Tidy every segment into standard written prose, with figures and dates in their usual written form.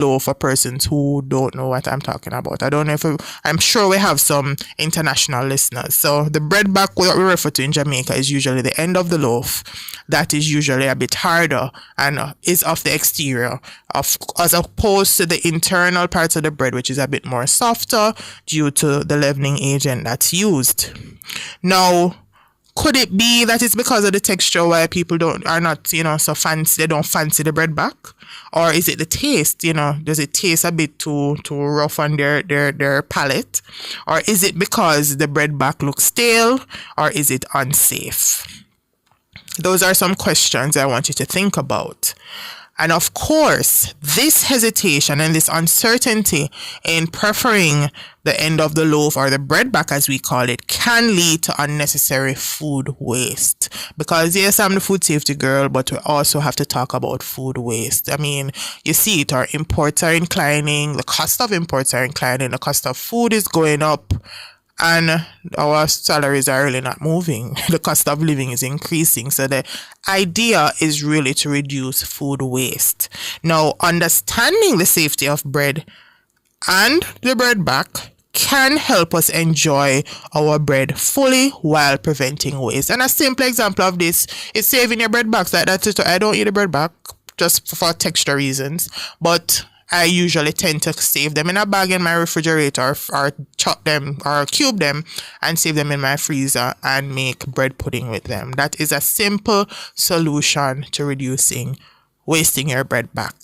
loaf for persons who don't know what I'm talking about. I don't know if I'm sure we have some international listeners. So the bread back, what we refer to in Jamaica, is usually the end of the loaf that is usually a bit harder and is of the exterior, as opposed to the internal parts of the bread, which is a bit more softer due to the leavening agent that's used. Now, could it be that it's because of the texture why people are not so fancy? They don't fancy the bread back, or is it the taste? Does it taste a bit too rough on their palate, or is it because the bread back looks stale, or is it unsafe? Those are some questions I want you to think about. And of course, this hesitation and this uncertainty in preferring the end of the loaf, or the bread back as we call it, can lead to unnecessary food waste. Because yes, I'm the food safety girl, but we also have to talk about food waste. I mean, you see it, our imports are inclining, the cost of imports are inclining, the cost of food is going up, and our salaries are really not moving. The cost of living is increasing. So the idea is really to reduce food waste. Now, understanding the safety of bread and the bread back can help us enjoy our bread fully while preventing waste. And a simple example of this is saving your bread backs. I don't eat the bread back just for texture reasons, but I usually tend to save them in a bag in my refrigerator, or chop them or cube them and save them in my freezer and make bread pudding with them. That is a simple solution to reducing wasting your bread back,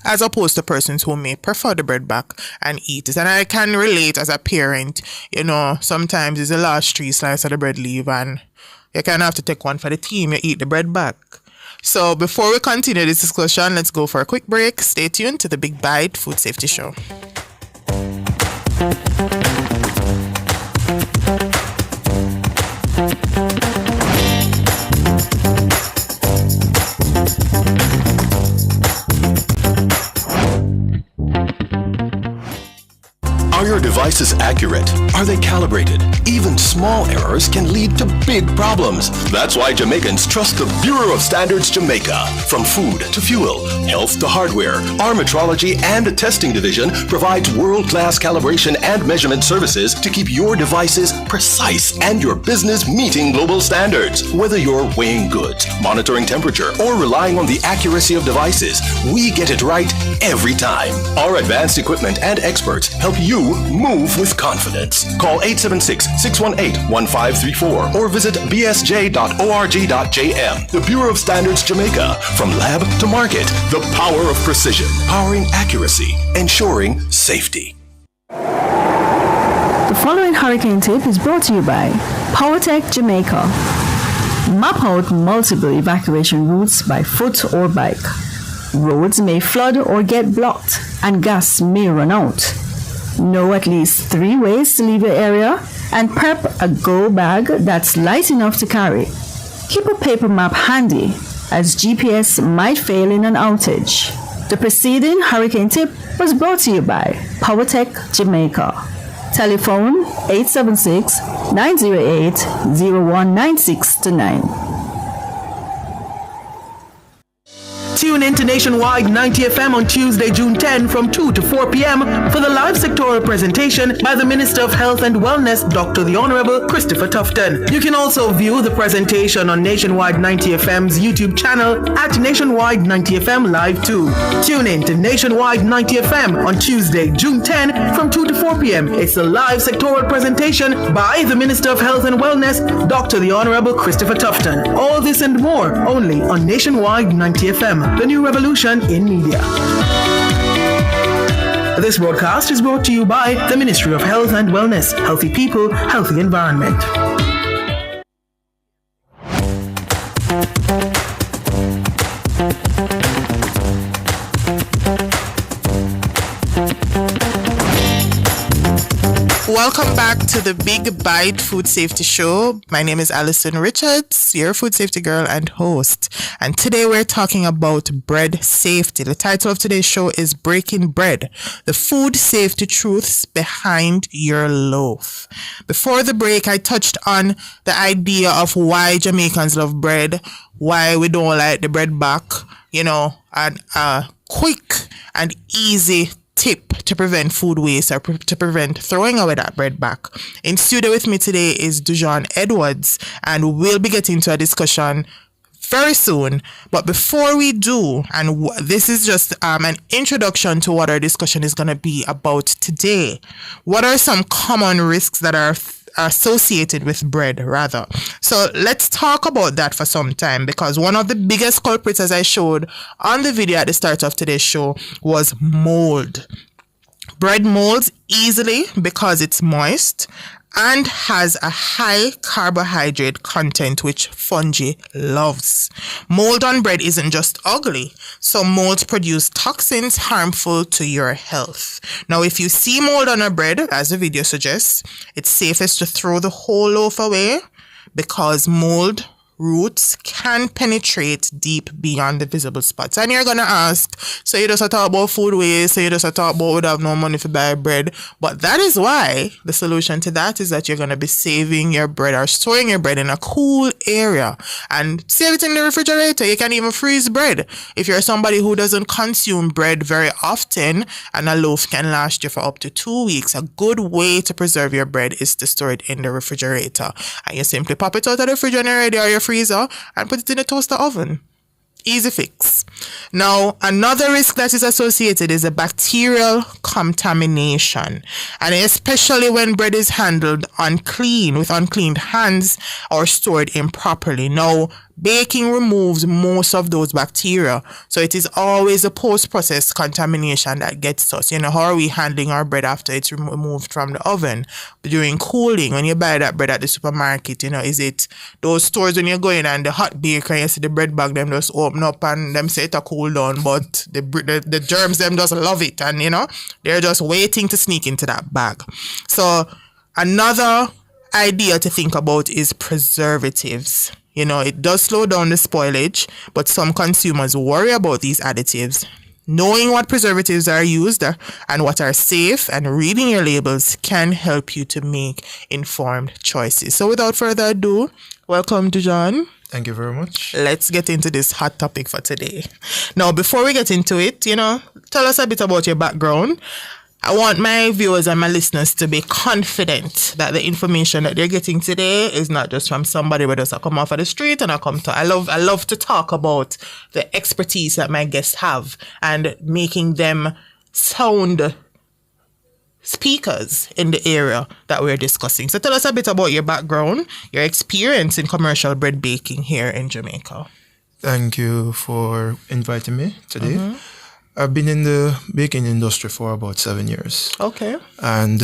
as opposed to persons who may prefer the bread back and eat it. And I can relate as a parent, sometimes it's the last 3 slices of the bread leave and you kind of have to take one for the team. You eat the bread back. So before we continue this discussion, let's go for a quick break. Stay tuned to the Big Bite Food Safety Show. Are your devices accurate? Are they calibrated? Even small errors can lead to big problems. That's why Jamaicans trust the Bureau of Standards Jamaica. From food to fuel, health to hardware, our metrology and testing division provides world-class calibration and measurement services to keep your devices precise and your business meeting global standards. Whether you're weighing goods, monitoring temperature, or relying on the accuracy of devices, we get it right every time. Our advanced equipment and experts help you move with confidence. Call 876-618-1534 or visit bsj.org.jm. The Bureau of Standards Jamaica. From lab to market, the power of precision, powering accuracy, ensuring safety. The following hurricane tip is brought to you by PowerTech Jamaica. Map out multiple evacuation routes by foot or bike. Roads may flood or get blocked, and gas may run out. Know at least 3 ways to leave your area, and prep a go bag that's light enough to carry. Keep a paper map handy, as GPS might fail in an outage. The preceding hurricane tip was brought to you by PowerTech Jamaica. Telephone 876-908-0196-9. Tune in to Nationwide 90 FM on Tuesday, June 10 from 2 to 4 p.m. for the live sectoral presentation by the Minister of Health and Wellness, Dr. the Honorable Christopher Tufton. You can also view the presentation on Nationwide 90 FM's YouTube channel at Nationwide 90 FM Live 2. Tune in to Nationwide 90 FM on Tuesday, June 10 from 2 to 4 p.m. It's a live sectoral presentation by the Minister of Health and Wellness, Dr. the Honorable Christopher Tufton. All this and more only on Nationwide 90 FM. The new revolution in media. This broadcast is brought to you by the Ministry of Health and Wellness. Healthy people, healthy environment. Welcome back to the Big Bite Food Safety Show. My name is Alison Richards, your food safety girl and host. And today we're talking about bread safety. The title of today's show is Breaking Bread, the food safety truths behind your loaf. Before the break, I touched on the idea of why Jamaicans love bread, why we don't like the bread back, and quick and easy tip to prevent food waste or to prevent throwing away that bread back. In studio with me today is Dujon Edwards, and we'll be getting to a discussion very soon. But before we do, and this is just an introduction to what our discussion is going to be about today. What are some common risks that are associated with bread, rather? So let's talk about that for some time, because one of the biggest culprits, as I showed on the video at the start of today's show, was mold. Bread molds easily because it's moist and has a high carbohydrate content, which fungi loves. Mold on bread isn't just ugly. Some molds produce toxins harmful to your health. Now, if you see mold on a bread, as the video suggests, it's safest to throw the whole loaf away, because mold roots can penetrate deep beyond the visible spots. And you're gonna ask, so you just talk about food waste, so you just talk about would have no money to buy bread. But that is why the solution to that is that you're gonna be saving your bread or storing your bread in a cool area and save it in the refrigerator. You can even freeze bread. If you're somebody who doesn't consume bread very often, and a loaf can last you for up to 2 weeks, a good way to preserve your bread is to store it in the refrigerator. And you simply pop it out of the refrigerator or your freezer and put it in a toaster oven. Easy fix. Now, another risk that is associated is a bacterial contamination, and especially when bread is handled unclean, with uncleaned hands, or stored improperly. Now, baking removes most of those bacteria, so it is always a post-process contamination that gets us. You know, how are we handling our bread after it's removed from the oven? During cooling, when you buy that bread at the supermarket, you know, is it those stores when you go in and the hot baker, you see the bread bag, them just open up and them say it a cool down, but the germs, them just love it, and you know, they're just waiting to sneak into that bag. So another idea to think about is preservatives. You know, it does slow down the spoilage, but some consumers worry about these additives. Knowing what preservatives are used and what are safe, and reading your labels can help you to make informed choices. So without further ado, welcome to John. Thank you very much. Let's get into this hot topic for today. Now, before we get into it, you know, tell us a bit about your background. I want my viewers and my listeners to be confident that the information that they're getting today is not just from somebody who just come off of the street and I come to. I love to talk about the expertise that my guests have and making them sound speakers in the area that we're discussing. So tell us a bit about your background, your experience in commercial bread baking here in Jamaica. Thank you for inviting me today. I've been in the baking industry for about 7 years. Okay. And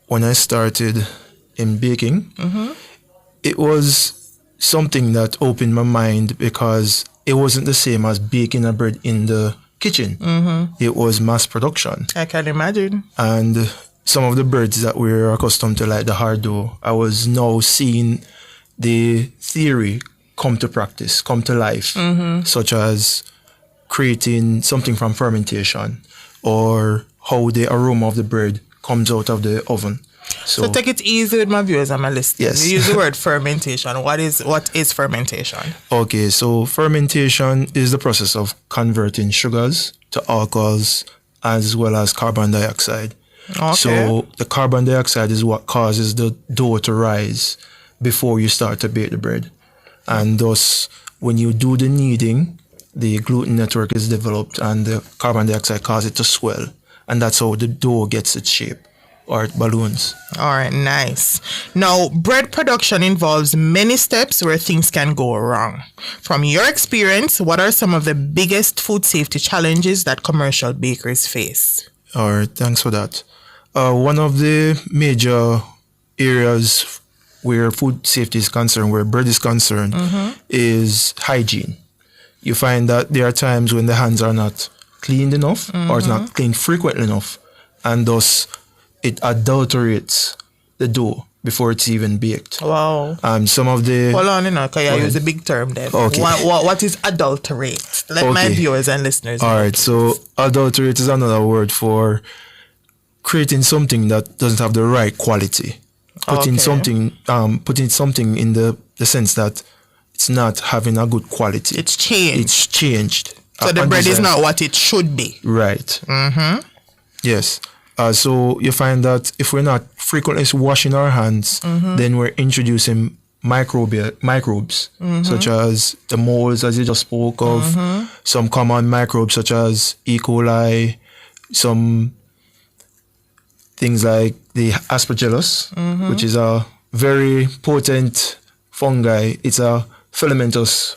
when I started in baking, it was something that opened my mind, because it wasn't the same as baking a bread in the kitchen. It was mass production. I can imagine. And some of the breads that we're accustomed to, like the hard dough, I was now seeing the theory come to practice, come to life, such as creating something from fermentation, or how the aroma of the bread comes out of the oven. So take it easy with my viewers and my listeners. Yes. You use the word fermentation. What is fermentation? Okay, so fermentation is the process of converting sugars to alcohols as well as carbon dioxide. Okay. So the carbon dioxide is what causes the dough to rise before you start to bake the bread. And thus, when you do the kneading, the gluten network is developed and the carbon dioxide causes it to swell. And that's how the dough gets its shape, or it balloons. All right, nice. Now, bread production involves many steps where things can go wrong. From your experience, what are some of the biggest food safety challenges that commercial bakeries face? All right, thanks for that. One of the major areas where food safety is concerned, where bread is concerned, is hygiene. You find that there are times when the hands are not cleaned enough, or it's not cleaned frequently enough, and thus it adulterates the dough before it's even baked. Wow. Some of the... Hold on, because I use a big term there. Okay. What is adulterate? Let my viewers and listeners know. All right, so adulterate is another word for creating something that doesn't have the right quality. Putting something in the sense that it's not having a good quality. It's changed. It's changed. So the bread is not what it should be. Right. Yes. So you find that if we're not frequently washing our hands, then we're introducing microbes, such as the molds, as you just spoke of, some common microbes such as E. coli, some things like the Aspergillus, which is a very potent fungi. It's a filamentous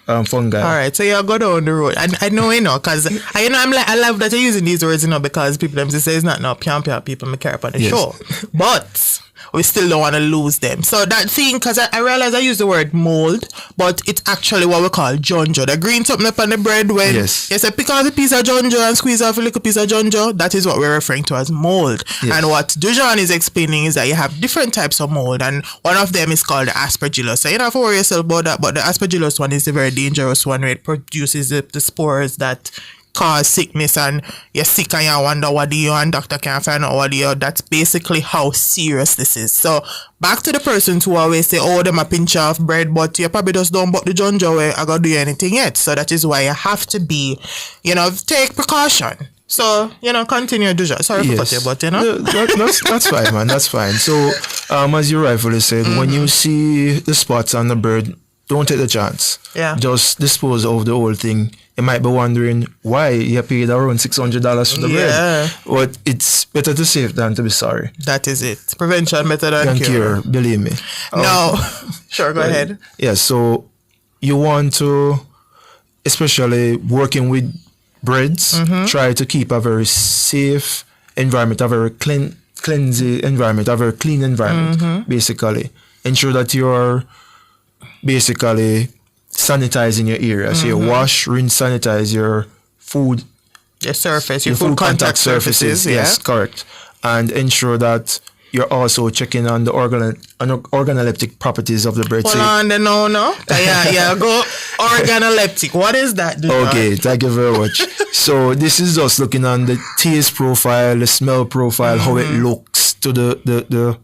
fungi. All right, so you go down the road. I know, because I love that you're using these words, because people them say it's not no pian people me care about the show, but we still don't want to lose them. So that thing, because I realize I use the word mold, but it's actually what we call jonjo. The green something up on the bread when you say pick out a piece of jonjo and squeeze off a little piece of jonjo, that is what we're referring to as mold. And what Dujan is explaining is that you have different types of mold, and one of them is called the Aspergillus. So you don't have to worry yourself about that, but the Aspergillus one is the very dangerous one, where it produces the spores that cause sickness, and you're sick and you wonder what do you, and doctor can't find out what do you. That's basically how serious this is. So back to the persons who always say, oh, them a pinch off bread, but you probably just don't but the jonjo way I gotta do anything yet. So that is why you have to be, take precaution. So, continue do that. Sorry for cutting, but that's fine, man. That's fine. So as you rightfully said, when you see the spots on the bread, don't take the chance. Yeah. Just dispose of the whole thing. You might be wondering why you paid around $600 for the bread. But it's better to save than to be sorry. That is it. Prevention better than cure. Believe me. No. Sure, go ahead. Yeah, so you want to, especially working with breads, try to keep a very safe environment, a very cleansy environment, a very clean environment, basically. Ensure that you're basically sanitizing your area. So you wash, rinse, sanitize your food. Your surface, your food contact surfaces. Yes, correct. And ensure that you're also checking on the organoleptic properties of the bread. Hold on, no. Go organoleptic. What is that? Okay, thank you very much. So this is just looking on the taste profile, the smell profile, how it looks to the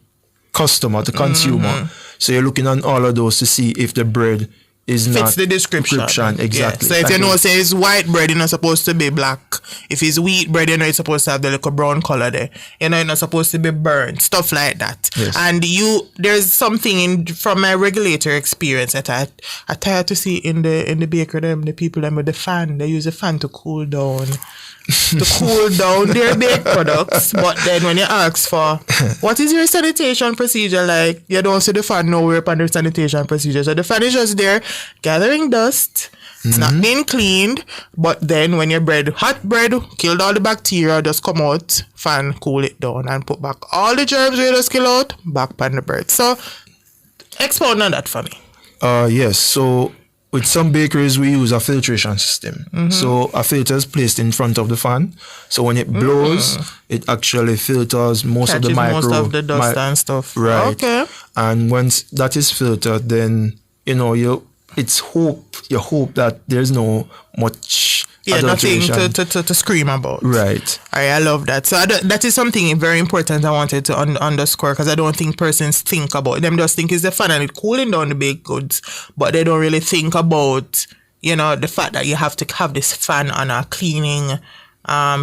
customer, the consumer. So you're looking on all of those to see if the bread is fits the description. Exactly. Yeah. So if you say it's white bread, you're not supposed to be black. If it's wheat bread, it's supposed to have the little brown color there. You're not supposed to be burnt. Stuff like that. Yes. And there's something from my regulator experience that I try to see in the bakery, the people with the fan, they use a fan to cool down their baked products. But then when you ask for what is your sanitation procedure like, you don't see the fan nowhere upon the sanitation procedure. So the fan is just there gathering dust. It's not being cleaned. But then when your hot bread, killed all the bacteria, just come out, fan, cool it down, and put back all the germs we just kill out back on the bread. So expound on that for me. Yes. So with some bakeries, we use a filtration system. So a filter is placed in front of the fan. So when it blows, it actually filters most of the dust and stuff. Right. Okay. And once that is filtered, then you hope that there's no much nothing to scream about. Right. I love that. So that is something very important I wanted to underscore, because I don't think persons think about it. Them just think it's the fan and it cooling down the baked goods, but they don't really think about the fact that you have to have this fan on a cleaning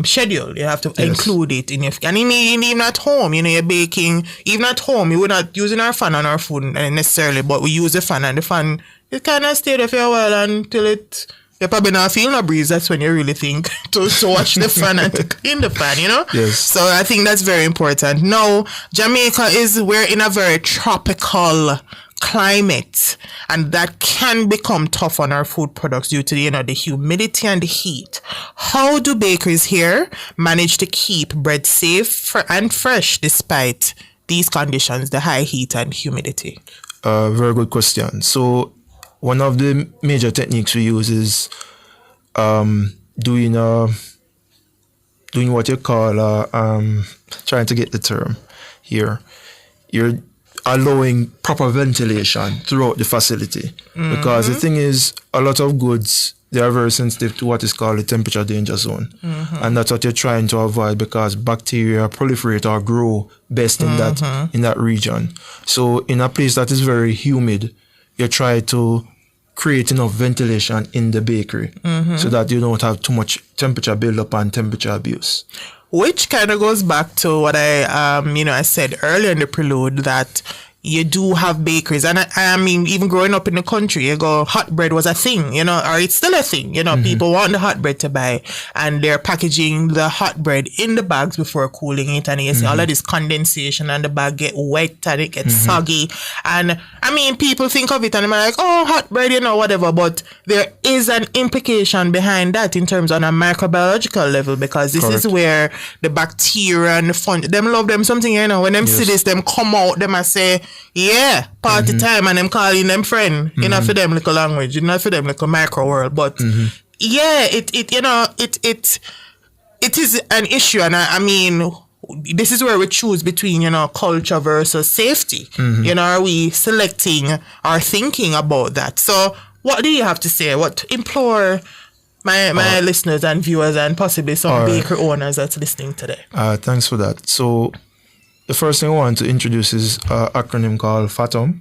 schedule. You have to include it in your, and even at home, you're baking. Even at home, we're not using our fan on our food necessarily, but we use the fan, and the fan it kind of stay there for a while until you probably not feel no breeze. That's when you really think to watch the fan and to clean the fan, Yes. So I think that's very important. Now, Jamaica we're in a very tropical climate, and that can become tough on our food products due to the humidity and the heat. How do bakeries here manage to keep bread safe and fresh despite these conditions, the high heat and humidity? Very good question. So one of the major techniques we use is doing what you call trying to get the term here. You're allowing proper ventilation throughout the facility, because the thing is, a lot of goods, they are very sensitive to what is called the temperature danger zone, and that's what you're trying to avoid, because bacteria proliferate or grow best in that region. So in a place that is very humid, you try to create enough ventilation in the bakery so that you don't have too much temperature build-up and temperature abuse. Which kind of goes back to what I said earlier in the prelude, that you do have bakeries. And I mean, even growing up in the country, hot bread was a thing, or it's still a thing. People want the hot bread to buy, and they're packaging the hot bread in the bags before cooling it. And you see all of this condensation, and the bag get wet and it gets soggy. And I mean, people think of it and they're like, oh, hot bread, whatever. But there is an implication behind that in terms on a microbiological level, because this is where the bacteria and the fungi, them love them something, when them see this, them come out, them I say, yeah, party time, and them calling them friend. For them little language, not for them little micro world. But yeah, it is an issue, and I mean, this is where we choose between culture versus safety. Are we selecting or thinking about that? So what do you have to say? What implore my listeners and viewers and possibly some bakery owners that's listening today? Thanks for that. So the first thing I want to introduce is an acronym called FATOM.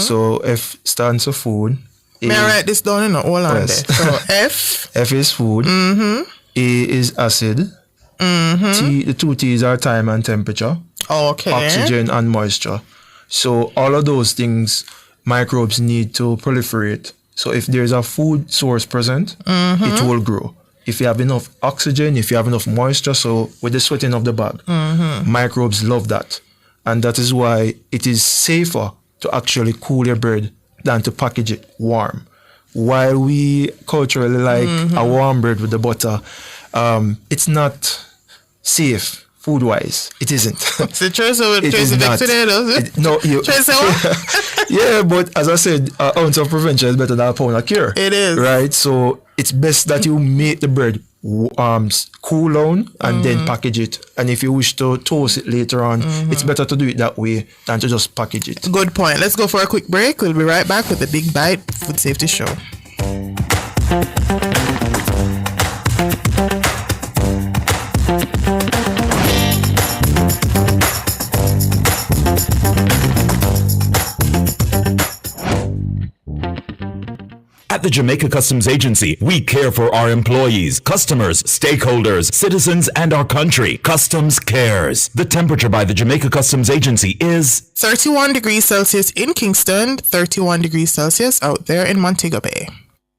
So F stands for food. May I write this down in all on there? So F. F is food. A is acid. T, the two T's are time and temperature. Okay. Oxygen and moisture. So all of those things, microbes need to proliferate. So if there's a food source present, it will grow. If you have enough oxygen, if you have enough moisture, so with the sweating of the bag, microbes love that. And that is why it is safer to actually cool your bread than to package it warm. While we culturally like a warm bread with the butter, it's not safe food-wise. It isn't. So Tracy vaccinated. No, you. Yeah, but as I said, an ounce of prevention is better than a pound of cure. It is. Right? So it's best that you make the bread cool down and then package it. And if you wish to toast it later on, it's better to do it that way than to just package it. Good point. Let's go for a quick break. We'll be right back with the Big Bite Food Safety Show. At the Jamaica Customs Agency, we care for our employees, customers, stakeholders, citizens, and our country. Customs cares. The temperature by the Jamaica Customs Agency is 31 degrees Celsius in Kingston, 31 degrees Celsius out there in Montego Bay.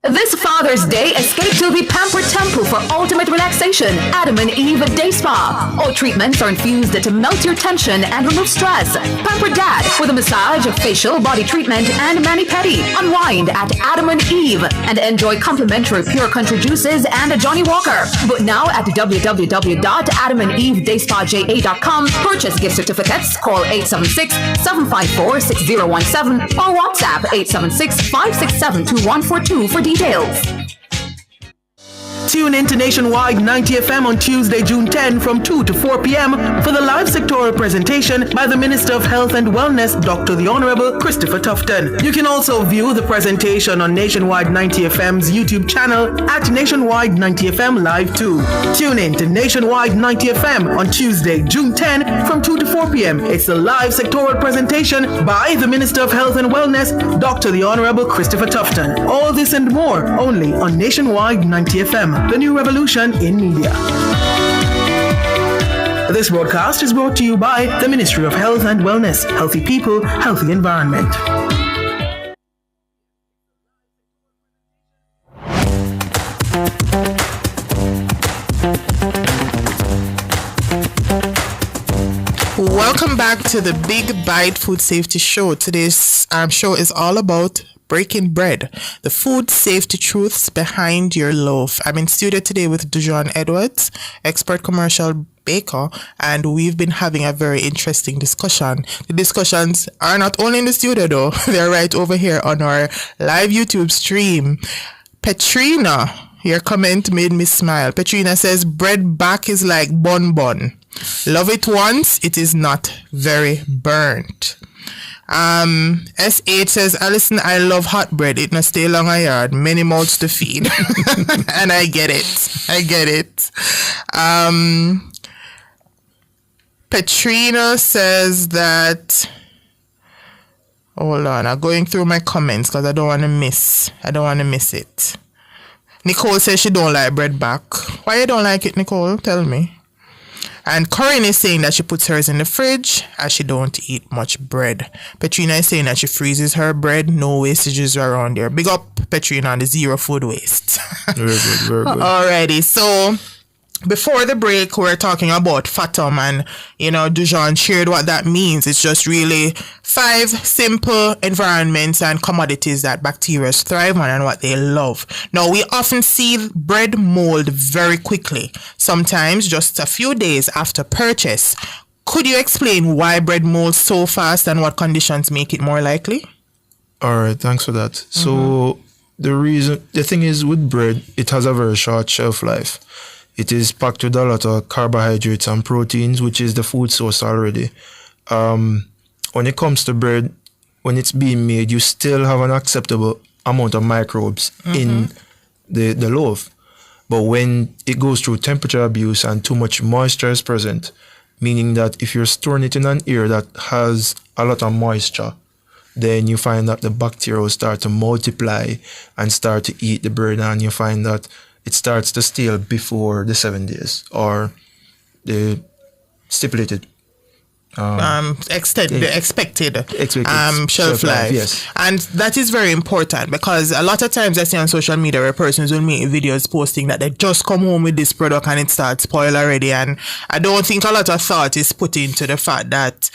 This Father's Day, escape to the Pamper Temple for ultimate relaxation. Adam and Eve Day Spa. All treatments are infused to melt your tension and remove stress. Pamper Dad with a massage, facial, body treatment, and mani-pedi. Unwind at Adam and Eve and enjoy complimentary Pure Country juices and a Johnny Walker. But now at www.adamandevedayspaja.com. Purchase gift certificates. Call 876-754-6017 or WhatsApp 876-567-2142 for details. Tune in to Nationwide 90 FM on Tuesday, June 10 from 2 to 4 p.m. for the live sectoral presentation by the Minister of Health and Wellness, Dr. the Honorable Christopher Tufton. You can also view the presentation on Nationwide 90 FM's YouTube channel at Nationwide 90 FM Live 2. Tune in to Nationwide 90 FM on Tuesday, June 10 from 2 to 4 p.m. It's the live sectoral presentation by the Minister of Health and Wellness, Dr. the Honorable Christopher Tufton. All this and more only on Nationwide 90 FM. The new revolution in media. This broadcast is brought to you by the Ministry of Health and Wellness. Healthy people, healthy environment. Welcome back to the Big Bite Food Safety Show. Today's show is all about breaking bread, the food safety truths behind your loaf. I'm in studio today with Dujon Edwards, expert commercial baker, and we've been having a very interesting discussion. The discussions are not only in the studio though, they're right over here on our live YouTube stream. Petrina, your comment made me smile. Petrina says, bread back is like bun bun. Love it once, it is not very burnt. S8 says, Alison, I love hot bread. It must stay long a yard. Many mouths to feed. And I get it. Petrina says that, Hold on, I'm going through my comments because I don't want to miss it. Nicole says she don't like bread back. Why you don't like it, Nicole? Tell me. And Corinne is saying that she puts hers in the fridge as she don't eat much bread. Petrina is saying that she freezes her bread. No wastages around there. Big up Petrina on the zero food waste. Very good, very good. Alrighty, so before the break, we were talking about FATUM and, Dujon shared what that means. It's just really 5 simple environments and commodities that bacteria thrive on and what they love. Now, we often see bread mold very quickly, sometimes just a few days after purchase. Could you explain why bread molds so fast and what conditions make it more likely? All right, thanks for that. So the thing is with bread, it has a very short shelf life. It is packed with a lot of carbohydrates and proteins, which is the food source already. When it comes to bread, when it's being made, you still have an acceptable amount of microbes in the loaf. But when it goes through temperature abuse and too much moisture is present, meaning that if you're storing it in an area that has a lot of moisture, then you find that the bacteria will start to multiply and start to eat the bread, and you find that it starts to stale before the 7 days or the stipulated expected shelf life. Yes. And that is very important because a lot of times I see on social media where persons will make videos posting that they just come home with this product and it starts spoil already, and I don't think a lot of thought is put into the fact that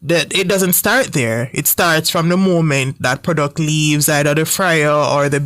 it doesn't start there. It starts from the moment that product leaves either the fryer or the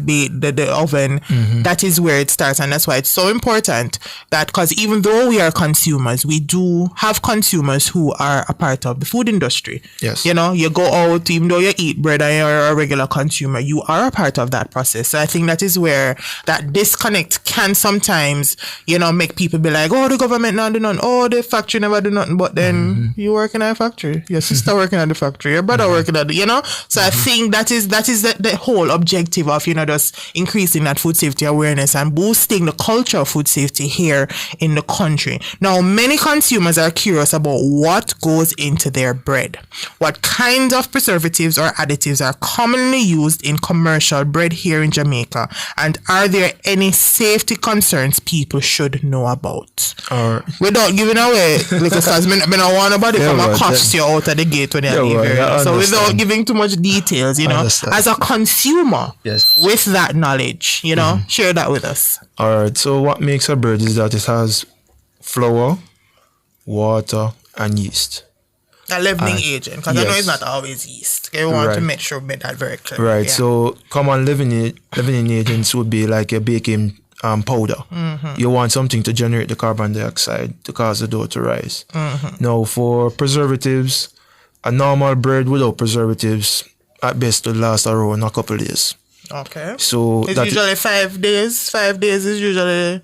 oven. That is where it starts, and that's why it's so important that, because even though we are consumers, we do have consumers who are a part of the food industry. Yes. You go out, even though you eat bread and you're a regular consumer, you are a part of that process. So I think that is where that disconnect can sometimes, make people be like, oh, the government not do nothing, oh, the factory never do nothing, but then you work in a factory. Yes. Sister working at the factory, your brother working at the, so I think that is the whole objective of, just increasing that food safety awareness and boosting the culture of food safety here in the country. Now, many consumers are curious about what goes into their bread. What kinds of preservatives or additives are commonly used in commercial bread here in Jamaica, and are there any safety concerns people should know about? Without giving away, because I don't want nobody come and cost you out of the gate when you leave here. So without giving too much details, as a consumer, with that knowledge, share that with us. All right. So what makes a bread is that it has flour, water, and yeast. A leavening agent, because I know it's not always yeast. You want to make sure make that very clear. Right. Yeah. So common leavening agents would be like a baking powder. You want something to generate the carbon dioxide to cause the dough to rise. Now, for preservatives, a normal bread without preservatives at best will last around a couple of days. Okay. So it's usually 5 days. 5 days is usually...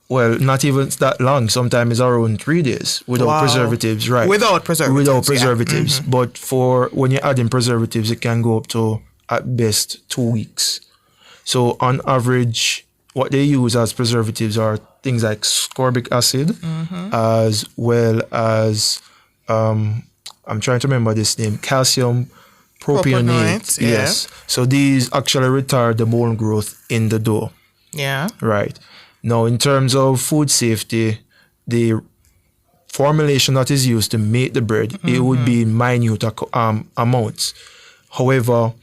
Well, not even that long. Sometimes it's around 3 days without preservatives, right? Without preservatives. Yeah. But for when you're adding preservatives, it can go up to at best 2 weeks. So on average, what they use as preservatives are things like ascorbic acid, as well as I'm trying to remember this name, calcium propionate. Yes. So these actually retard the bone growth in the dough. Yeah. Right. Now, in terms of food safety, the formulation that is used to make the bread, it would be minute amounts. However,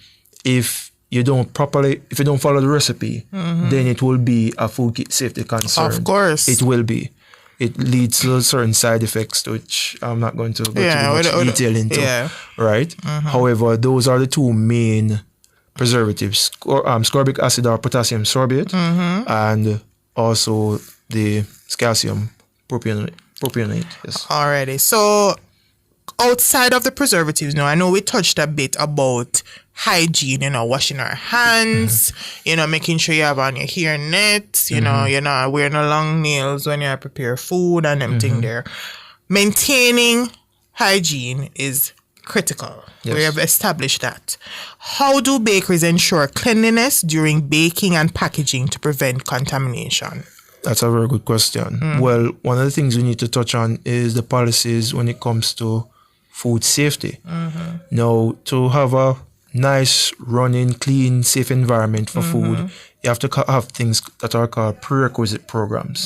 if you don't follow the recipe, then it will be a food safety concern. Of course. It will be. It leads to certain side effects, which I'm not going to go too much detail into. Yeah. Right? However, those are the two main preservatives, ascorbic acid or potassium sorbate, and also the calcium propionate. Yes. Alrighty. So outside of the preservatives, now I know we touched a bit about hygiene, washing our hands, making sure you have on your hair nets, you're not wearing no long nails when you prepare food and everything there. Maintaining hygiene is critical. Yes. We have established that. How do bakeries ensure cleanliness during baking and packaging to prevent contamination? That's a very good question. Well, one of the things we need to touch on is the policies when it comes to food safety. Now, to have a nice, running, clean, safe environment for food, you have to have things that are called prerequisite programs.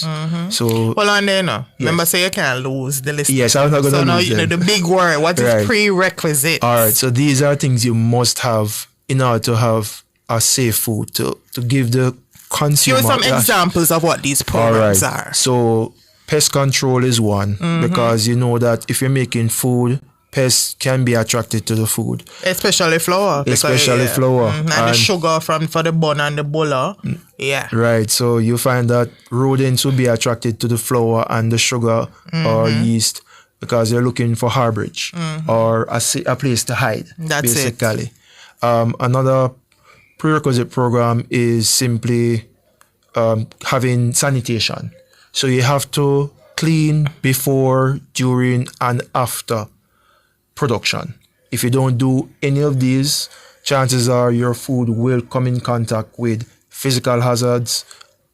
So, Hold on there now. Remember, say you can't lose the list. yes, I'm not going to So now, lose you know, them. the big word, what is Right. prerequisite? All right, so these are things you must have in order to have a safe food, to give the consumer. Give us some that- examples of what these programs are. So pest control is one, because you know that if you're making food, pests can be attracted to the food. Especially flour. Especially flour. And the And- sugar for the bun and the bulla. Yeah. Right, so you find that rodents will be attracted to the flour and the sugar or yeast because they're looking for harborage or a place to hide. That's it. basically. Another prerequisite program is simply having sanitation. So you have to clean before, during, and after production. If you don't do any of these, chances are your food will come in contact with physical hazards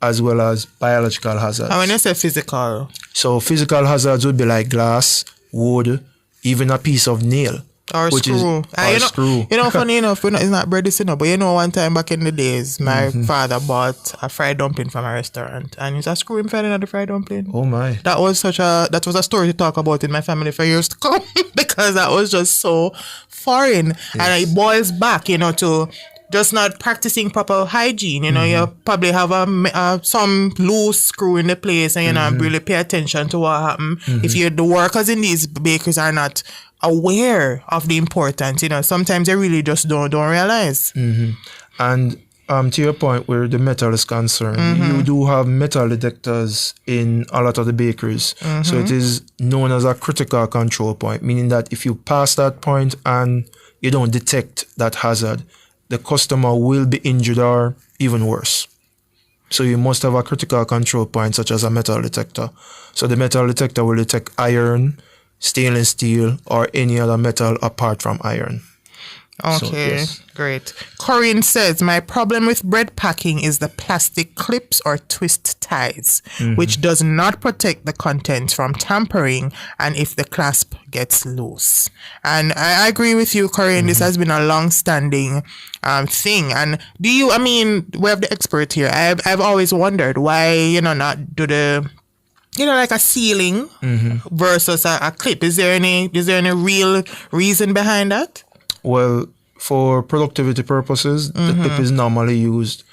as well as biological hazards. And when you say physical, So physical hazards would be like glass, wood, even a piece of nail. or which screw. Is, or screw. You know, funny enough, it's not bread, you know, but you know, one time back in the days, my father bought a fried dumpling from a restaurant and he's a screw him fell in the fried dumpling. Oh my. That was a story to talk about in my family for years to come because that was just so foreign. And it boils back, you know, to just not practicing proper hygiene. You know, you probably have some loose screw in the place and you know really pay attention to what happened. If the workers in these bakeries are not aware of the importance, you know, sometimes they really just don't realize. And to your point where the metal is concerned, you do have metal detectors in a lot of the bakeries. So it is known as a critical control point, meaning that if you pass that point and you don't detect that hazard, the customer will be injured or even worse. So you must have a critical control point such as a metal detector. So the metal detector will detect iron, stainless steel, or any other metal apart from iron. So, Okay, yes. great. Corinne says, my problem with bread packing is the plastic clips or twist ties, which does not protect the contents from tampering and if the clasp gets loose. And I agree with you, Corinne. This has been a long-standing thing. And we have the expert here. I've always wondered why, you know, not do the... You know, like a sealing versus a clip. Is there any real reason behind that? Well, for productivity purposes, the clip is normally used,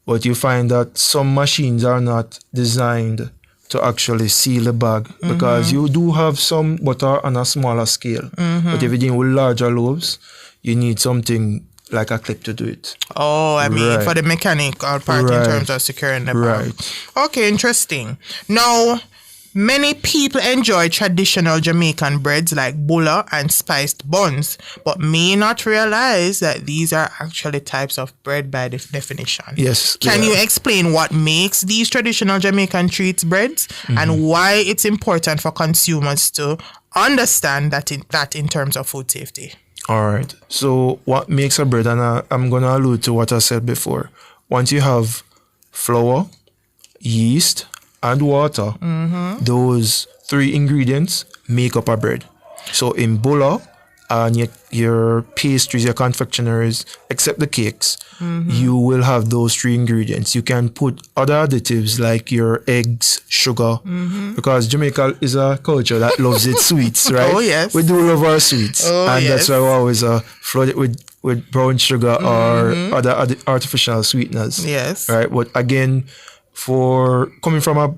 but you find that some machines are not designed to actually seal the bag because you do have some but are on a smaller scale. But if you're dealing with larger loaves, you need something like a clip to do it. Oh, I mean, Right. for the mechanical part in Right. terms of securing the bag. Right. Okay, interesting. Now, many people enjoy traditional Jamaican breads like bulla and spiced buns, but may not realize that these are actually types of bread by definition. Yes, Can they you are. explain what makes these traditional Jamaican treats breads and why it's important for consumers to understand that in terms of food safety? All right. So what makes a bread, and I'm going to allude to what I said before. Once you have flour, yeast, and water, those three ingredients make up a bread. So in bulla and your pastries, your confectioneries, except the cakes, you will have those three ingredients. You can put other additives like your eggs, sugar, because Jamaica is a culture that loves its sweets, right? Oh, yes. We do love our sweets. Oh, and yes. that's why we always flood it with brown sugar or other artificial sweeteners. Yes. Right. But again, for coming from a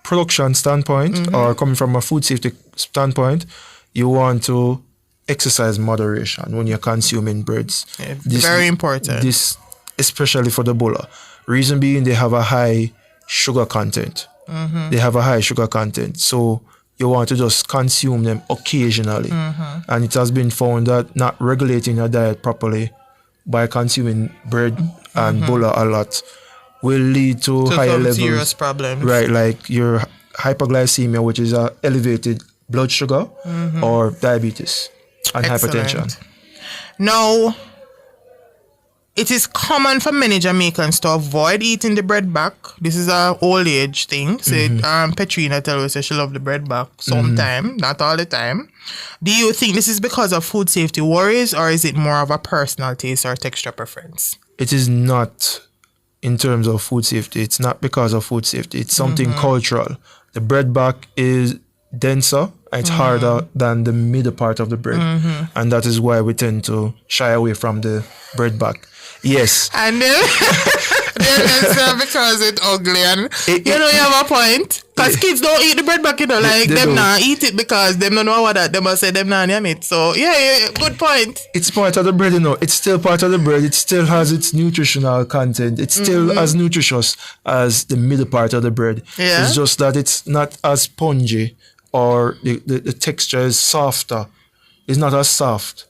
production standpoint or coming from a food safety standpoint, you want to exercise moderation when you're consuming breads. Yeah, very important. This, especially for the bulla. Reason being, they have a high sugar content. They have a high sugar content. So you want to just consume them occasionally. And it has been found that not regulating your diet properly by consuming bread and bulla a lot will lead to So higher some levels. serious problems. Right, like your hypoglycemia, which is elevated blood sugar, or diabetes and Excellent. hypertension. Now, It is common for many Jamaicans to avoid eating the bread back. This is a old age thing. So Petrina tells us that she loves the bread back sometime, not all the time. Do you think this is because of food safety worries, or is it more of a personal taste or texture preference? It is not in terms of food safety. It's not because of food safety. It's something cultural. The bread back is denser. It's harder than the middle part of the bread. And that is why we tend to shy away from the bread back. Yes. And then because it's ugly and you have a point. Because kids don't eat the bread back, like they them don't. not eat it because them don't know what that. They must say them not name it. So yeah, good point. It's part of the bread, It's still part of the bread. It still has its nutritional content. It's still as nutritious as the middle part of the bread. Yeah. It's just that it's not as spongy, or the texture is softer. It's not as soft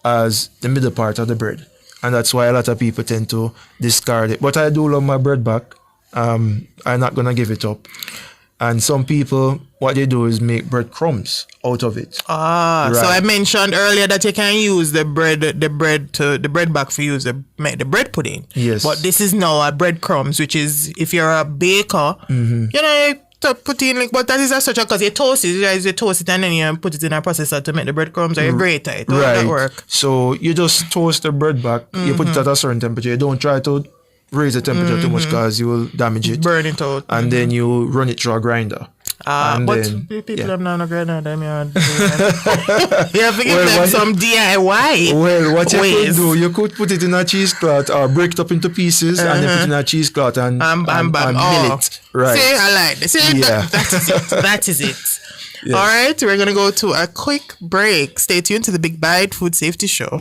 as the middle part of the bread. And that's why a lot of people tend to discard it. But I do love my bread back. I'm not going to give it up. And some people, what they do is make bread crumbs out of it. So Right. I mentioned earlier that you can use the bread back for use make the bread pudding. Yes. But this is now a breadcrumbs, which is if you're a baker, to put in but that is a such because you toast it and then you put it in a processor to make the breadcrumbs, or you grate it. How does that work? So you just toast the bread back. You put it at a certain temperature. You don't try to raise the temperature too much because you will damage it. Burn it out. And then you run it through a grinder. And but then, people have not a grinder. Them you have to give them some DIY. Well, what you ways. could do, you could put it in a cheesecloth or break it up into pieces and then put it in a cheesecloth and mill it. Right. See, I like this. See, Yeah. that is it. That is it. All right, we're going to go to a quick break. Stay tuned to the Big Bite Food Safety Show.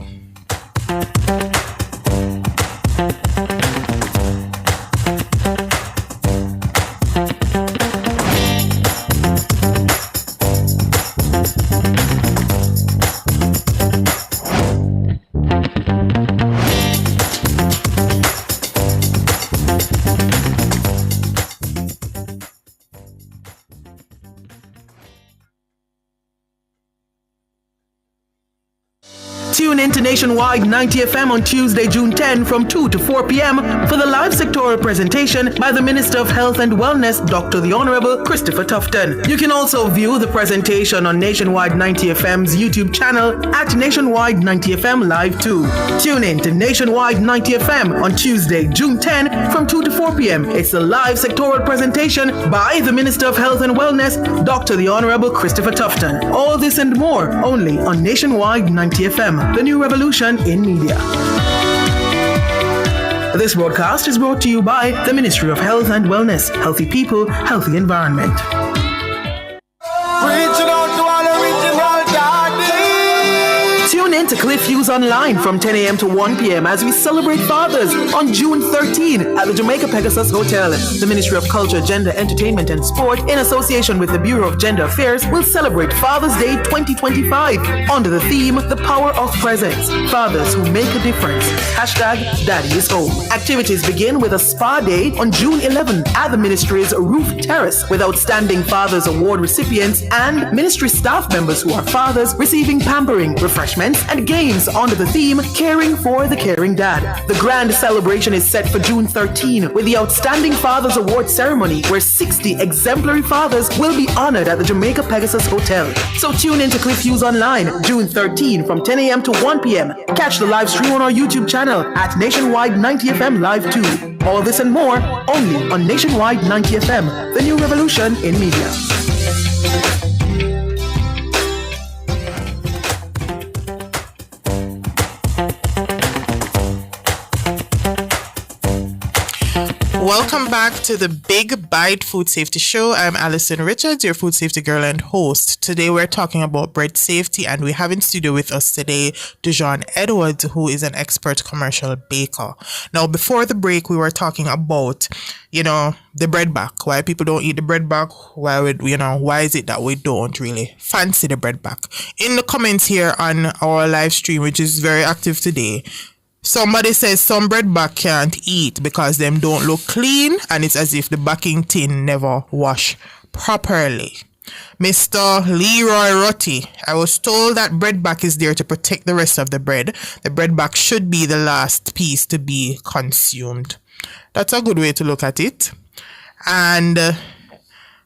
Tune in to Nationwide 90 FM on Tuesday, June 10 from 2 to 4 p.m. for the live sectoral presentation by the Minister of Health and Wellness, Dr. the Honorable Christopher Tufton. You can also view the presentation on Nationwide 90 FM's YouTube channel at Nationwide 90 FM Live 2. Tune in to Nationwide 90 FM on Tuesday, June 10 from 2 to 4 p.m. It's the live sectoral presentation by the Minister of Health and Wellness, Dr. the Honorable Christopher Tufton. All this and more only on Nationwide 90 FM. The new revolution in media. This broadcast is brought to you by the Ministry of Health and Wellness. Healthy people, healthy environment. Tune in to Cliff Hughes Online from 10 a.m. to 1 p.m. as we celebrate fathers on June 13 at the Jamaica Pegasus Hotel. The Ministry of Culture, Gender, Entertainment and Sport, in association with the Bureau of Gender Affairs, will celebrate Father's Day 2025 under the theme, The Power of Presence. Fathers who make a difference. Hashtag Daddy is Home. Activities begin with a spa day on June 11 at the Ministry's Roof Terrace with Outstanding Fathers Award recipients and Ministry staff members who are fathers receiving pampering, refreshments, and games under the theme Caring for the Caring Dad. The grand celebration is set for June 13 with the Outstanding Fathers Award ceremony where 60 exemplary fathers will be honored at the Jamaica Pegasus Hotel. So tune in to Cliff Hughes Online June 13 from 10 a.m. to 1 p.m. Catch the live stream on our YouTube channel at Nationwide 90 FM Live 2. All this and more only on Nationwide 90 FM, the new revolution in media. Welcome back to the Big Bite Food Safety Show. I'm Alison Richards, your food safety girl and host. Today we're talking about bread safety, and we have in studio with us today Dejan Edwards, who is an expert commercial baker. Now, before the break, we were talking about, the bread back. Why people don't eat the bread back? Why is it that we don't really fancy the bread back? In the comments here on our live stream, which is very active today, somebody says some bread back can't eat because them don't look clean and it's as if the backing tin never wash properly. Mr. Leroy Rotty, I was told that bread back is there to protect the rest of the bread. The bread back should be the last piece to be consumed. That's a good way to look at it. And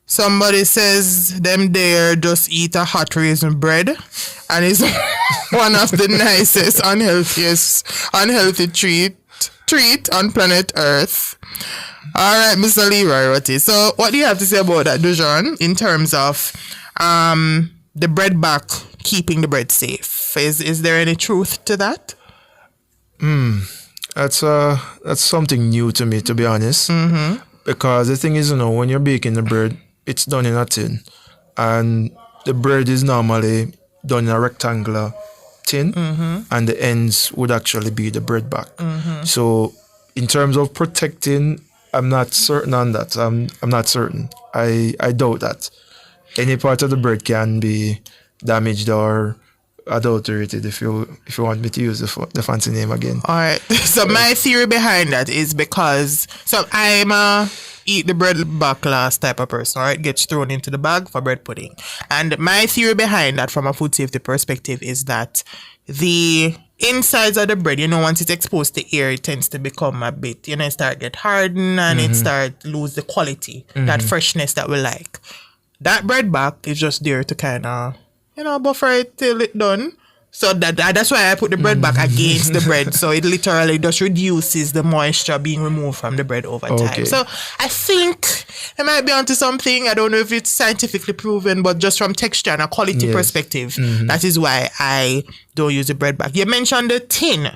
somebody says them there just eat a hot raisin bread, and it's one of the nicest, unhealthy treat on planet Earth. All right, Mr. Leroy Rotty. So what do you have to say about that, Dujon, in terms of the bread back keeping the bread safe? Is there any truth to that? That's something new to me, to be honest. Mm-hmm. Because the thing is, when you're baking the bread, it's done in a tin, and the bread is normally done in a rectangular tin, and the ends would actually be the bread back. So, in terms of protecting, I'm not certain on that. I'm not certain. I doubt that any part of the bread can be damaged or adulterated, if you want me to use the fancy name again. All right. So my theory behind that is because I'm a eat the bread back last type of person, right? Gets thrown into the bag for bread pudding. And my theory behind that from a food safety perspective is that the insides of the bread, once it's exposed to air, it tends to become a bit, it start get hardened and it start lose the quality, that freshness that we like. That bread back is just there to kind of, buffer it till it's done. So that's why I put the bread back against the bread. So it literally just reduces the moisture being removed from the bread over time. Okay. So I think I might be onto something. I don't know if it's scientifically proven, but just from texture and a quality perspective, that is why I don't use the bread back. You mentioned the tin.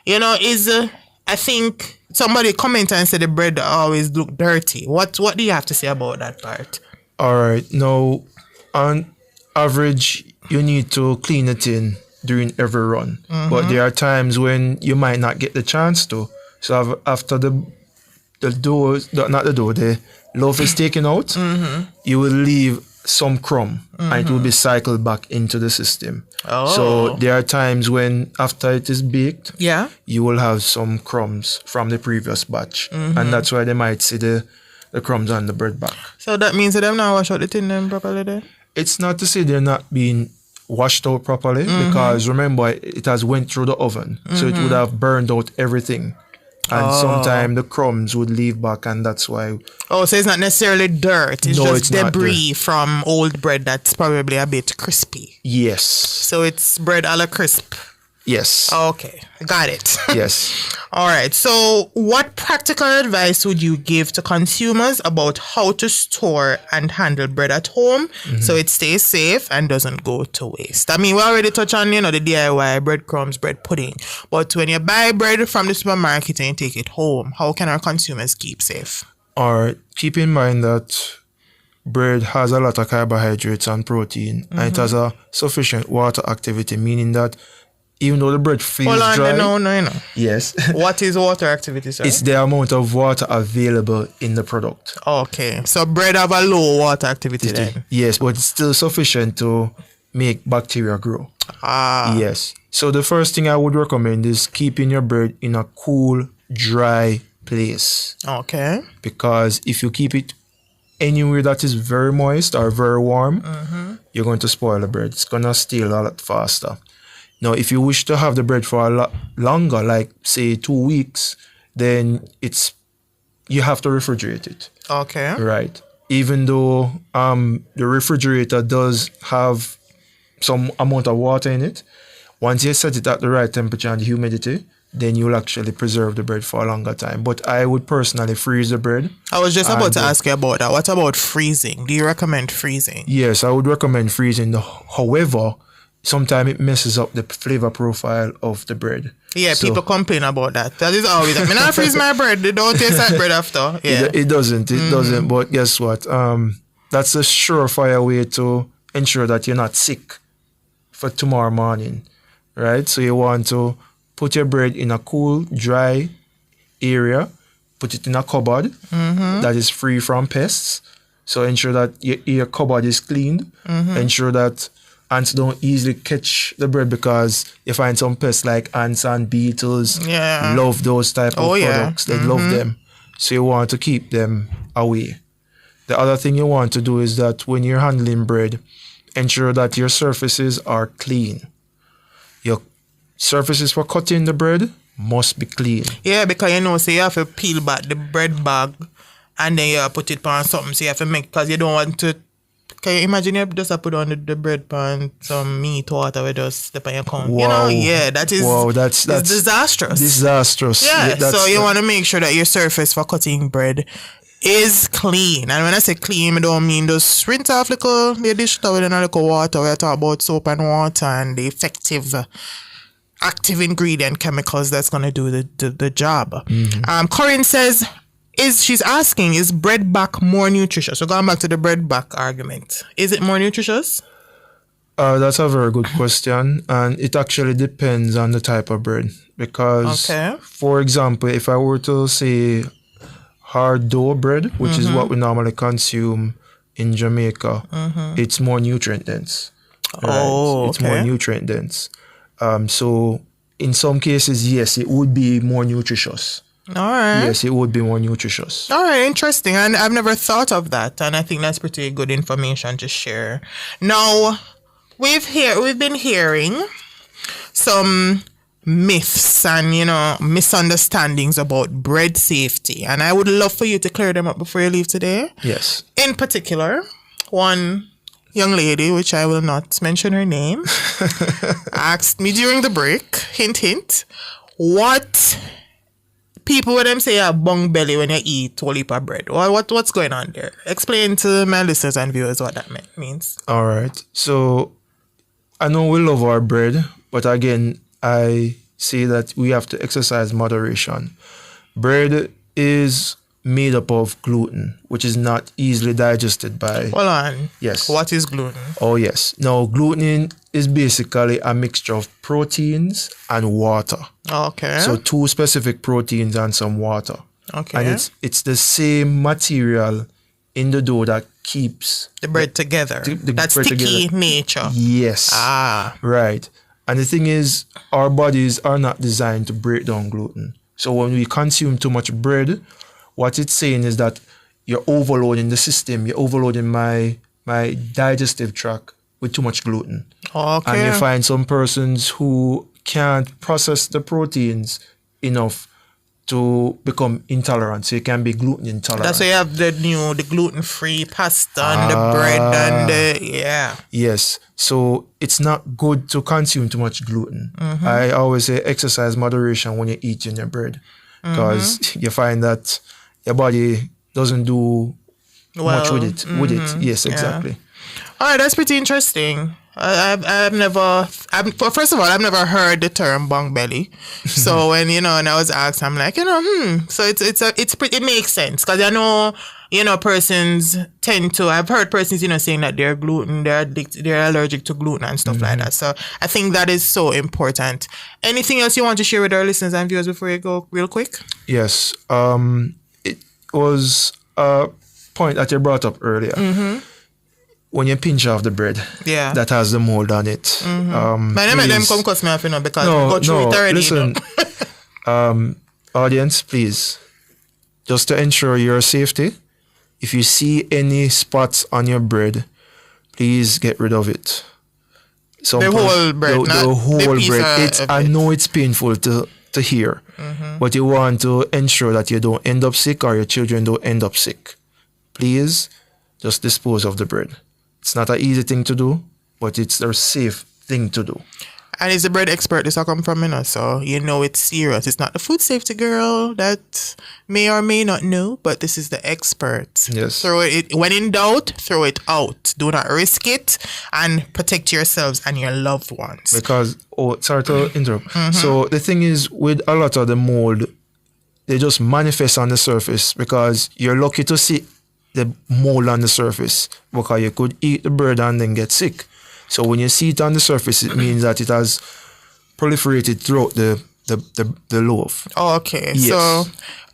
I think somebody commented and said the bread always look dirty. What do you have to say about that part? All right. Now, on average, you need to clean the tin during every run. But there are times when you might not get the chance to. So after the loaf is taken out, you will leave some crumb and it will be cycled back into the system. So there are times when after it is baked, you will have some crumbs from the previous batch. And that's why they might see the crumbs on the bread back. So that means that them not wash out the tin then properly then? It's not to say they're not being washed out properly, because remember, it has went through the oven, so it would have burned out everything, and sometimes the crumbs would leave back, and that's why. So it's not necessarily dirt, it's just debris from old bread that's probably a bit crispy. Yes. So it's bread a la crisp. Yes. Okay, got it. Yes. All right. So what practical advice would you give to consumers about how to store and handle bread at home so it stays safe and doesn't go to waste? I mean, we already touched on, the DIY, breadcrumbs, bread pudding. But when you buy bread from the supermarket and you take it home, how can our consumers keep safe? All right. Keep in mind that bread has a lot of carbohydrates and protein, and it has a sufficient water activity, meaning that even though the bread feels dry. No. Yes. What is water activity, sir? It's the amount of water available in the product. Okay. So bread have a low water activity then? Yes, but it's still sufficient to make bacteria grow. Yes. So the first thing I would recommend is keeping your bread in a cool, dry place. Okay. Because if you keep it anywhere that is very moist or very warm, you're going to spoil the bread. It's going to stale a lot faster. Now, if you wish to have the bread for a lot longer, like say 2 weeks, then you have to refrigerate it. Okay. Right. Even though the refrigerator does have some amount of water in it, once you set it at the right temperature and humidity, then you'll actually preserve the bread for a longer time. But I would personally freeze the bread. I was just about to ask you about that. What about freezing? Do you recommend freezing? Yes, I would recommend freezing. However, sometimes it messes up the flavor profile of the bread. Yeah, people complain about that. That is always. I mean, I freeze my bread. They don't taste like bread after. Yeah. It doesn't. It doesn't. But guess what? That's a surefire way to ensure that you're not sick for tomorrow morning, right? So you want to put your bread in a cool, dry area. Put it in a cupboard that is free from pests. So ensure that your cupboard is cleaned. Ensure that ants don't easily catch the bread, because you find some pests like ants and beetles love those type of products. They love them. So you want to keep them away. The other thing you want to do is that when you're handling bread, ensure that your surfaces are clean. Your surfaces for cutting the bread must be clean. Yeah, because so you have to peel back the bread bag and then you put it on something. So you have to make, because you don't want to. Can you imagine you just put on the bread pan some meat or whatever, just step on your corn? Wow. That is that's disastrous. Disastrous. Yeah, so you want to make sure that your surface for cutting bread is clean. And when I say clean, I don't mean just rinse off the dish towel and a little water. We talk about soap and water and the effective active ingredient chemicals that's going to do the job. Corinne says, she's asking, is bread back more nutritious? So going back to the bread back argument, is it more nutritious? That's a very good question, and it actually depends on the type of bread. Because, for example, if I were to say hard dough bread, which is what we normally consume in Jamaica, it's more nutrient dense. Right? It's more nutrient dense. So in some cases, yes, it would be more nutritious. All right. Yes, it would be more nutritious. All right, interesting. And I've never thought of that, and I think that's pretty good information to share. Now, we've been hearing some myths and misunderstandings about bread safety, and I would love for you to clear them up before you leave today. Yes. In particular, one young lady, which I will not mention her name, asked me during the break, hint, what people when them say a bung belly when you eat whole heap of bread. What's going on there? Explain to my listeners and viewers what that means. All right. So I know we love our bread, but again, I say that we have to exercise moderation. Bread is made up of gluten, which is not easily digested by... Hold on. Yes. What is gluten? Oh, yes. Now, gluten is basically a mixture of proteins and water. Okay. So 2 specific proteins and some water. Okay. And it's the same material in the dough that keeps... the bread together. That's bread sticky together. nature. Yes. Right. And the thing is, our bodies are not designed to break down gluten. So when we consume too much bread, what it's saying is that you're overloading the system. You're overloading my digestive tract with too much gluten. Okay. And you find some persons who can't process the proteins enough to become intolerant. So you can be gluten intolerant. That's why you have the gluten-free pasta and the bread and Yes. So it's not good to consume too much gluten. I always say exercise moderation when you're eating your bread. Because you find that your body doesn't do much with it. Yes, exactly. All right, that's pretty interesting. I've never heard the term bung belly. So when and I was asked, I'm like, so it makes sense, because I know persons tend to. I've heard persons saying that they're they're allergic to gluten and stuff like that. So I think that is so important. Anything else you want to share with our listeners and viewers before you go, real quick? Yes. It was a point that you brought up earlier. When you pinch off the bread that has the mold on it. My name them come cuss me off, because we go through it already. Listen, audience, please, just to ensure your safety, if you see any spots on your bread, please get rid of it. The whole bread, the whole bread. I know it's painful to hear, but you want to ensure that you don't end up sick or your children don't end up sick. Please, just dispose of the bread. It's not an easy thing to do, but it's a safe thing to do. And it's a bread expert this I come from, so it's serious. It's not the food safety girl that may or may not know, but this is the expert. Yes. Throw it when in doubt, throw it out. Do not risk it, and protect yourselves and your loved ones. Because sorry to interrupt. So the thing is, with a lot of the mold, they just manifest on the surface because you're lucky to see the mold on the surface, because you could eat the bread and then get sick. So when you see it on the surface, it means that it has proliferated throughout the loaf. Okay, yes. So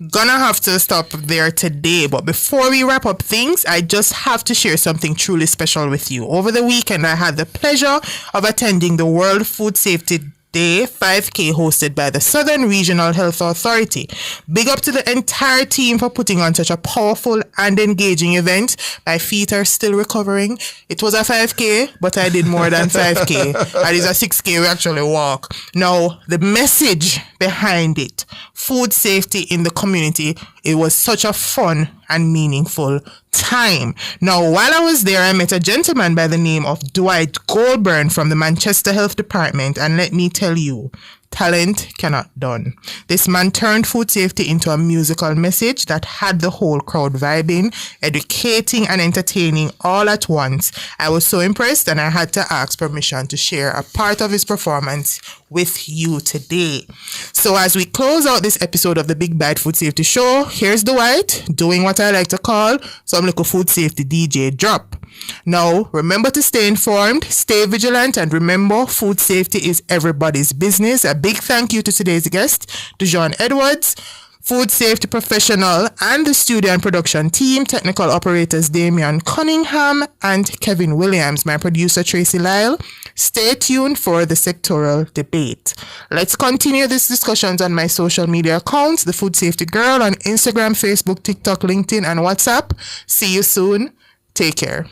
gonna have to stop there today. But before we wrap up things, I just have to share something truly special with you. Over the weekend, I had the pleasure of attending the World Food Safety Day 5K hosted by the Southern Regional Health Authority. Big up to the entire team for putting on such a powerful and engaging event. My feet are still recovering. It was a 5K, but I did more than 5K. And it's a 6K we actually walk. Now, the message behind it, food safety in the community, it was such a fun and meaningful time. Now, while I was there, I met a gentleman by the name of Dwight Goldburn from the Manchester Health Department, and let me tell you, talent cannot done. This man turned food safety into a musical message that had the whole crowd vibing, educating and entertaining all at once. I was so impressed and I had to ask permission to share a part of his performance with you today. So as we close out this episode of the Big Bad Food Safety Show, here's Dwight doing what I like to call some little food safety DJ drop. Now, remember to stay informed, stay vigilant, and remember, food safety is everybody's business. A big thank you to today's guest, Dujon Edwards, food safety professional, and the studio and production team, technical operators Damian Cunningham and Kevin Williams, my producer Tracy Lyle. Stay tuned for the sectoral debate. Let's continue these discussions on my social media accounts, The Food Safety Girl on Instagram, Facebook, TikTok, LinkedIn, and WhatsApp. See you soon. Take care.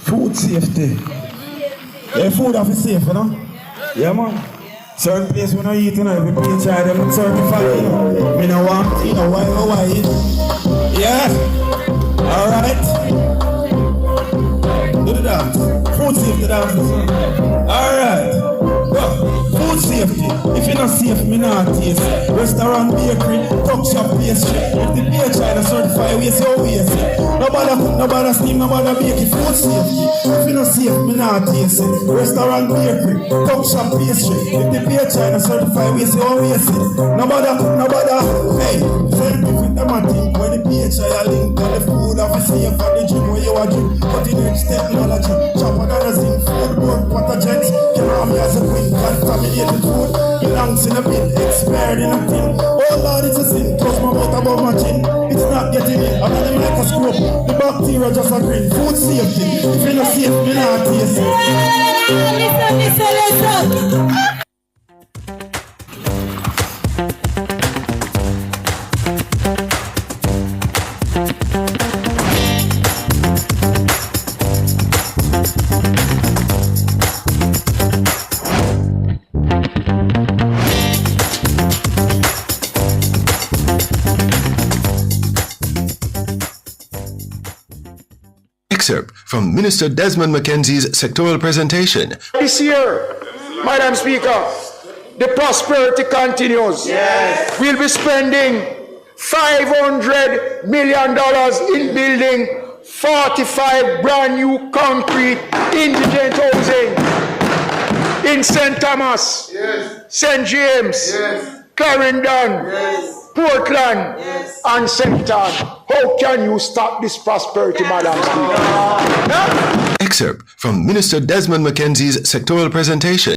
Food safety. Yeah, food have to safe, you know? Yeah, man. Certain place when I eat, you know, we pay child, them certified, you know. Me no want, you know, why, yeah. Alright. Do the dance. Food safety dance. Alright. Well, food safety. If you're not safe, me not taste. Restaurant, bakery, cook shop, pastry. If the beer child certified, we say, waste it. Nobody cook, nobody steam, nobody bake it. Food safety. If you're not safe, me not taste it. Restaurant, bakery, cook shop, pastry. If the beer child certified, we say, waste it. Nobody cook, nobody. Hey, scientific them a think when the beer child link on the food of the safe and the gym where you are drink. Cutting edge technology. Chopper than a zinc food, board, pathogens. Can arm me as a queen. Contaminated food belongs in a bin, expired in a tin. Oh Lord, it's a sin. Close my mouth above my chin. It's not getting in. I'm not like a scrub. The bacteria just a grin. Food safety. If you're not safe, me not taste it. Listen. Excerpt from Minister Desmond McKenzie's sectoral presentation. This year, Madam Speaker, the prosperity continues. Yes. We'll be spending $500 million in building 45 brand new concrete indigent housing in St. Thomas, yes. St. James, yes. Clarendon, yes. Portland, yes. And St. John. How can you stop this prosperity, Madam Speaker? Excerpt from Minister Desmond McKenzie's sectoral presentation.